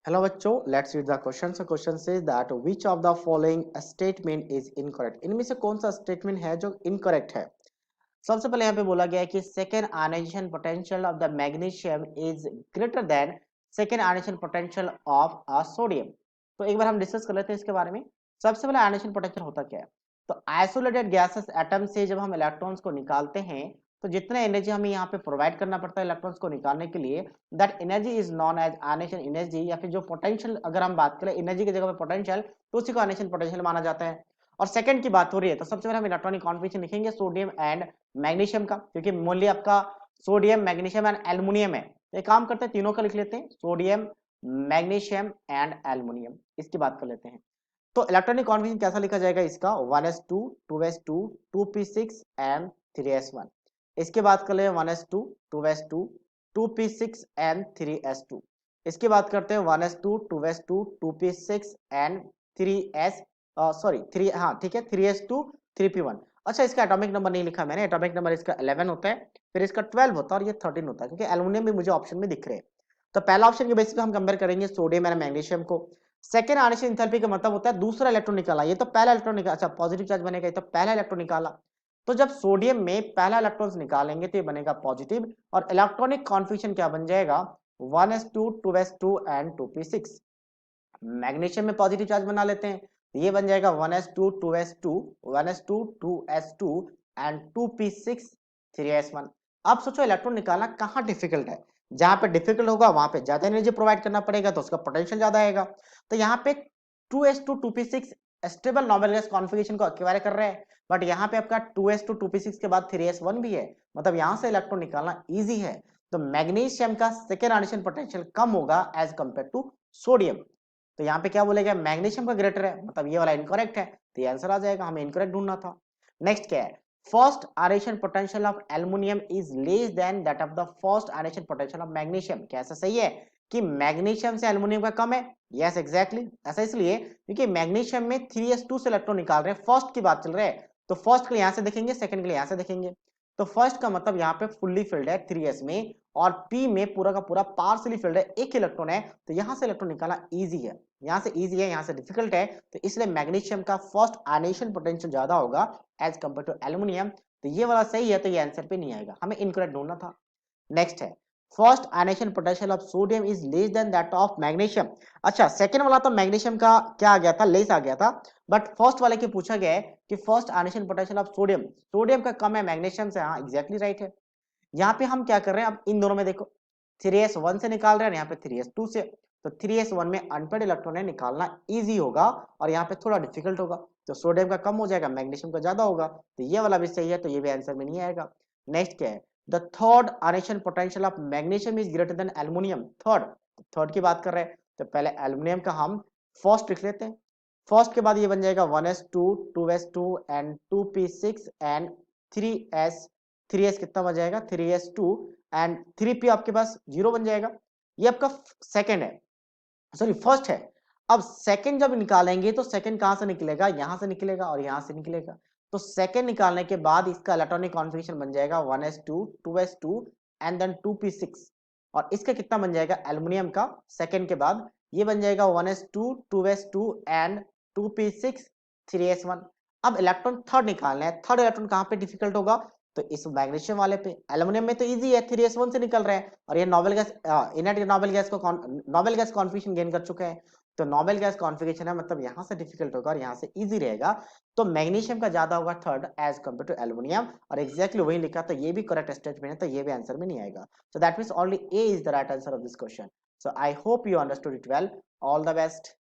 Hello बच्चों, let's read the question. Question say that which of the following statement is incorrect. इनमें से कौन सा स्टेटमेंट है जो इनकरेक्ट है। सबसे पहले यहाँ पे बोला गया है कि second ionization potential of the magnesium is greater than second ionization potential of sodium. तो एक बार हम डिस्कस कर लेते हैं इसके बारे में। सबसे पहले आयनाइजेशन पोटेंशियल होता क्या है। तो आइसोलेटेड गैसेस एटम से जब हम इलेक्ट्रॉन्स को निकालते हैं तो जितना एनर्जी हमें यहाँ पे प्रोवाइड करना पड़ता है इलेक्ट्रॉन्स को निकालने के लिए, that energy is known as ionization energy, या फिर जो पोटेंशियल अगर हम बात करें एनर्जी की जगह पे पोटेंशियल, तो उसी को आयनाइजेशन पोटेंशियल माना जाता है। और सेकंड की बात हो रही है तो सबसे पहले हम इलेक्ट्रॉनिक कॉन्फिगरेशन लिखेंगे सोडियम एंड मैग्नीशियम का, क्योंकि मूल्य आपका सोडियम मैग्नीशियम एंड एल्युमिनियम है। तो एक काम करते हैं तीनों का लिख लेते हैं, सोडियम मैग्नीशियम एंड एल्युमिनियम। इसकी बात कर लेते हैं। तो इलेक्ट्रॉनिक कॉन्फिगरेशन कैसा लिखा जाएगा इसका, 1s2 2s2 2p6 and 3s1। इसके बाद कर ले 1s2 2s2 2p6 and 3s2। इसकी बात करते हैं 1s2 2s2 2p6 and 3s sorry 3, हाँ ठीक है, 3s2 3p1। अच्छा, इसका एटॉमिक नंबर नहीं लिखा मैंने। एटॉमिक नंबर इसका 11 होता है, फिर इसका 12 होता है और ये 13 होता है, क्योंकि एल्युमिनियम भी मुझे ऑप्शन में दिख रहे हैं। तो पहला ऑप्शन के बेसिस पे हम कंपेयर करेंगे सोडियम एंड मैग्नीशियम को। सेकेंड आयनाइजेशन एंथैल्पी का मतलब होता है दूसरा इलेक्ट्रॉन निकाला। ये तो पहला इलेक्ट्रॉन निकाला, अच्छा पॉजिटिव चार्ज बनेगा, ये तो पहला इलेक्ट्रॉन निकाला। तो जब सोडियम में पहला इलेक्ट्रॉन निकालेंगे तो ये बनेगा पॉजिटिव, और इलेक्ट्रॉनिक कॉन्फिगरेशन क्या बन जाएगा, 1s2 2s2 and 2p6। Magnesium में पॉजिटिव चार्ज बना लेते हैं, तो ये बन जाएगा 1s2 2s2 1s2 2s2 and 2p6 3s1। अब सोचो इलेक्ट्रॉन निकालना कहाँ डिफिकल्ट है। जहां पे डिफिकल्ट होगा वहां पे ज्यादा एनर्जी प्रोवाइड करना पड़ेगा, तो उसका पोटेंशियल ज्यादा आएगा। तो यहाँ पे 2s2 2p6 stable normal gas configuration को एक्वायर कर रहे हैं, बट यहाँ पे आपका 2s2 2p6 के बाद 3s1 भी है, मतलब यहाँ से इलेक्ट्रॉन निकालना इजी है। तो मैग्नीशियम का सेकेंड आयनाइजेशन पोटेंशियल कम होगा एज कंपेयर टू सोडियम। तो यहाँ पे क्या बोलेगा, मैग्नीशियम का ग्रेटर है, मतलब ये वाला इनकरेक्ट है, तो ये आंसर आ जाएगा। हमें इनकरेक्ट ढूंढना था। नेक्स्ट क्या है, first ionization potential of aluminium is less than that of the first ionization potential of magnesium. क्या ऐसा सही है कि मैग्नीशियम से एल्युमिनियम का कम है? यस एग्जैक्टली, ऐसा इसलिए क्योंकि मैग्नीशियम में 3s2 से इलेक्ट्रॉन निकाल रहे हैं, फर्स्ट की बात चल रही है। तो फर्स्ट के लिए यहां से देखेंगे, सेकंड के लिए यहां से देखेंगे। तो फर्स्ट का मतलब यहाँ पे फुल्ली फिल्ड है 3s में, और p में पूरा का पूरा पार्सली फिल्ड है, एक इलेक्ट्रॉन है, तो यहां से इलेक्ट्रॉन निकालना इजी है। यहाँ से इजी है, यहाँ से डिफिकल्ट है, तो इसलिए मैग्नीशियम का फर्स्ट आयनाइजेशन पोटेंशियल ज्यादा होगा एज कंपेयर टू एल्युमिनियम। तो ये वाला सही है, तो ये आंसर पे नहीं आएगा, हमें इनकरेक्ट ढूंढना था। नेक्स्ट है, first ionization potential of sodium is less than that of magnesium. अच्छा, सेकंड वाला तो मैग्नीशियम का क्या आ गया था, लेस आ गया था, बट फर्स्ट वाले की पूछा गया है कि first ionization potential of sodium, sodium का कम है मैग्नीशियम से। हाँ एग्जैक्टली राइट है। यहाँ पे हम क्या कर रहे हैं, अब इन दोनों में देखो, 3s1 से निकाल रहे हैं, यहाँ पे 3s2 से। तो 3s1 में अनपेड इलेक्ट्रॉन है, निकालना इजी होगा, और यहाँ पे थोड़ा डिफिकल्ट होगा। तो सोडियम का कम हो जाएगा, मैग्नीशियम का ज्यादा होगा, तो ये वाला भी सही है, तो ये भी आंसर में नहीं आएगा। नेक्स्ट क्या है, the third ionization potential of magnesium is greater than aluminium. Third, third की बात कर रहे हैं, तो पहले एल्युमिनियम का हम फर्स्ट लिख लेते हैं। फर्स्ट के बाद ये बन जाएगा 1s2 2s2 and 2p6 and 3s। 3s कितना बन जाएगा, 3s2 एंड 3p आपके पास 0 बन जाएगा। ये आपका सेकंड है, सॉरी फर्स्ट है। अब सेकंड जब निकालेंगे तो सेकंड कहां से निकलेगा, यहां से निकलेगा और यहां से निकलेगा। तो सेकंड निकालने के बाद इसका इलेक्ट्रॉनिक कॉन्फ़िगरेशन बन जाएगा 1s2 2s2 and then 2p6। और इसका कितना बन जाएगा एल्युमिनियम का, सेकंड के बाद ये बन जाएगा 1s2 2s2 and 2p6 3s1। अब इलेक्ट्रॉन थर्ड निकालना है, थर्ड इलेक्ट्रॉन कहां पे डिफिकल्ट होगा, तो इस मैग्नीशियम वाले पे। एल्युमिनियम में तो इजी है, 3s1 से निकल रहे हैं, और ये noble gas, inert noble gas को नोबेल गैस कॉन्फ़िगरेशन गेन कर चुके हैं। तो नोबेल गैस कॉन्फ़िगरेशन है, मतलब यहाँ से डिफिकल्ट होगा और यहाँ से इजी रहेगा। तो मैग्नीशियम का ज्यादा होगा third as compare to aluminium, और एक्जैक्टली वही लिखा, तो ये भी करेक्ट स्टेटमेंट है, तो ये भी आंसर में नहीं आएगा। So that means only A is the right answer of this question. So I hope you understood it well. All the best.